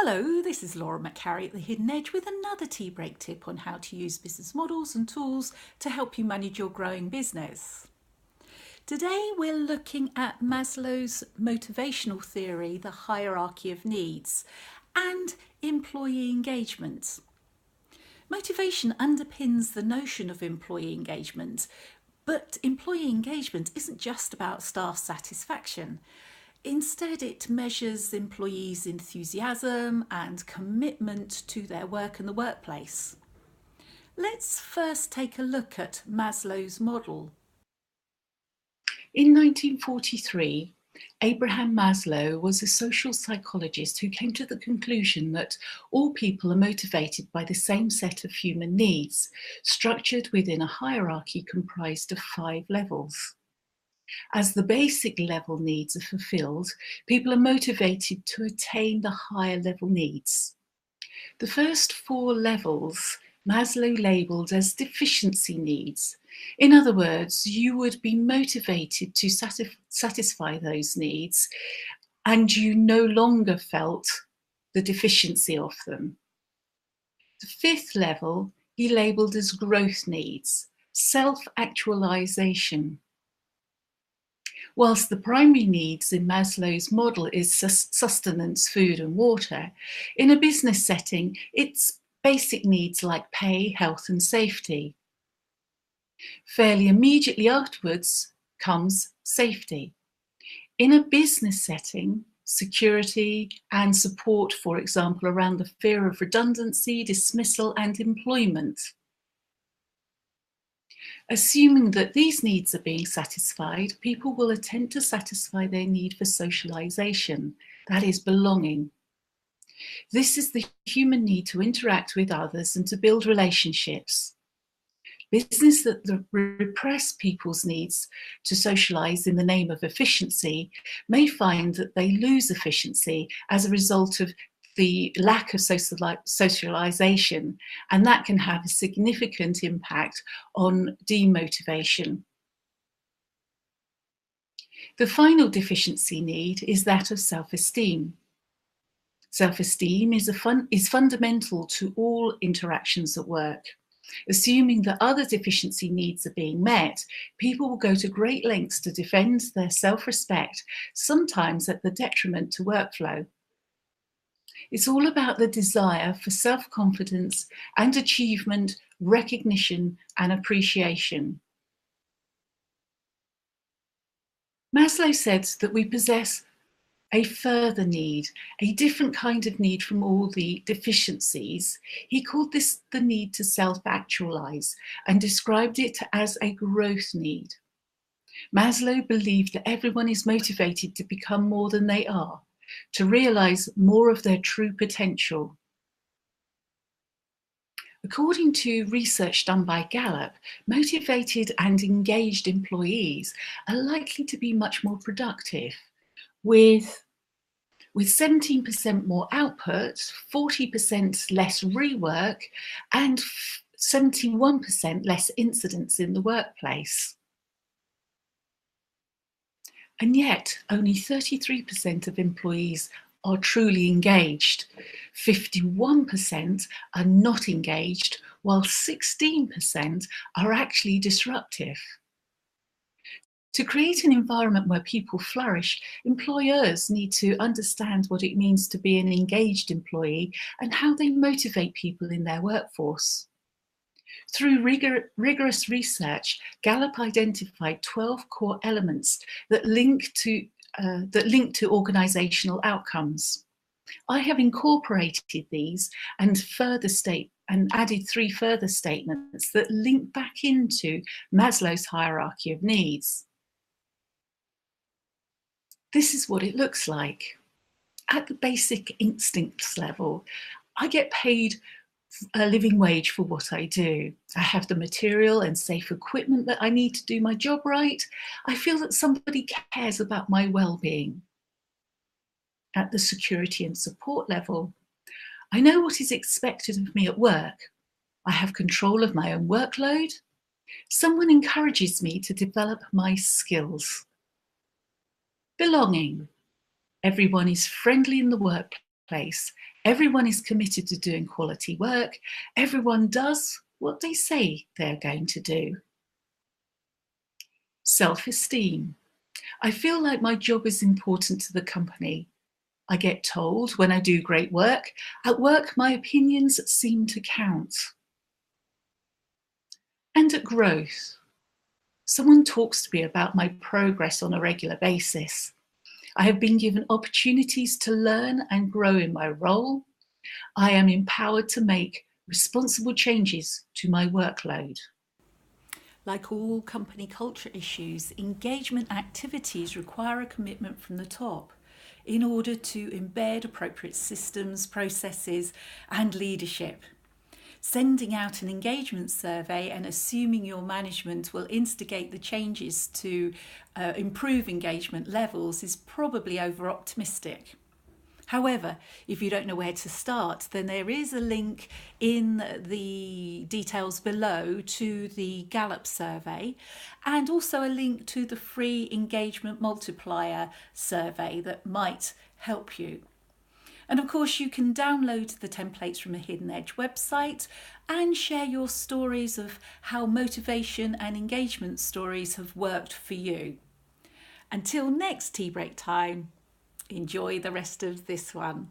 Hello, this is Laura McHarrie at The Hidden Edge with another tea break tip on how to use business models and tools to help you manage your growing business. Today we're looking at Maslow's motivational theory, the hierarchy of needs, and employee engagement. Motivation underpins the notion of employee engagement, but employee engagement isn't just about staff satisfaction. Instead, it measures employees' enthusiasm and commitment to their work and the workplace. Let's first take a look at Maslow's model. In 1943, Abraham Maslow was a social psychologist who came to the conclusion that all people are motivated by the same set of human needs, structured within a hierarchy comprised of 5 levels. As the basic level needs are fulfilled, people are motivated to attain the higher level needs. The first 4 levels Maslow labelled as deficiency needs. In other words, you would be motivated to satisfy those needs and you no longer felt the deficiency of them. The 5th level he labelled as growth needs, self-actualization. Whilst the primary needs in Maslow's model is sustenance, food and water, in a business setting, it's basic needs like pay, health and safety. Fairly immediately afterwards comes safety. In a business setting, security and support, for example, around the fear of redundancy, dismissal and employment. Assuming that these needs are being satisfied, people will attempt to satisfy their need for socialization, that is, belonging. This is the human need to interact with others and to build relationships. Business that repress people's needs to socialize in the name of efficiency may find that they lose efficiency as a result of the lack of socialization, and that can have a significant impact on demotivation. The final deficiency need is that of self-esteem. Self-esteem is fundamental to all interactions at work. Assuming that other deficiency needs are being met, people will go to great lengths to defend their self-respect, sometimes at the detriment to workflow. It's all about the desire for self-confidence and achievement, recognition and appreciation. Maslow said that we possess a further need, a different kind of need from all the deficiencies. He called this the need to self-actualize and described it as a growth need. Maslow believed that everyone is motivated to become more than they are, to realize more of their true potential. According to research done by Gallup, motivated and engaged employees are likely to be much more productive, with 17% more output, 40% less rework, and 71% less incidents in the workplace. And yet, only 33% of employees are truly engaged. 51% are not engaged, while 16% are actually disruptive. To create an environment where people flourish, employers need to understand what it means to be an engaged employee and how they motivate people in their workforce. Through rigorous research, Gallup identified 12 core elements that link to organizational outcomes. I have incorporated these and added 3 further statements that link back into Maslow's hierarchy of needs. This is what it looks like. At the basic instincts level, I get paid a living wage for what I do. I have the material and safe equipment that I need to do my job right. I feel that somebody cares about my well-being. At the security and support level, I know what is expected of me at work. I have control of my own workload. Someone encourages me to develop my skills. Belonging. Everyone is friendly in the workplace. workplace. Everyone is committed to doing quality work. Everyone does what they say they're going to do. Self-esteem. I feel like my job is important to the company. I get told when I do great work. At work, my opinions seem to count. And at growth. Someone talks to me about my progress on a regular basis. I have been given opportunities to learn and grow in my role. I am empowered to make responsible changes to my workload. Like all company culture issues, engagement activities require a commitment from the top in order to embed appropriate systems, processes, and leadership. Sending out an engagement survey and assuming your management will instigate the changes to improve engagement levels is probably over optimistic. However, if you don't know where to start, then there is a link in the details below to the Gallup survey and also a link to the free engagement multiplier survey that might help you. And of course, you can download the templates from the Hidden Edge website and share your stories of how motivation and engagement stories have worked for you. Until next tea break time, enjoy the rest of this one.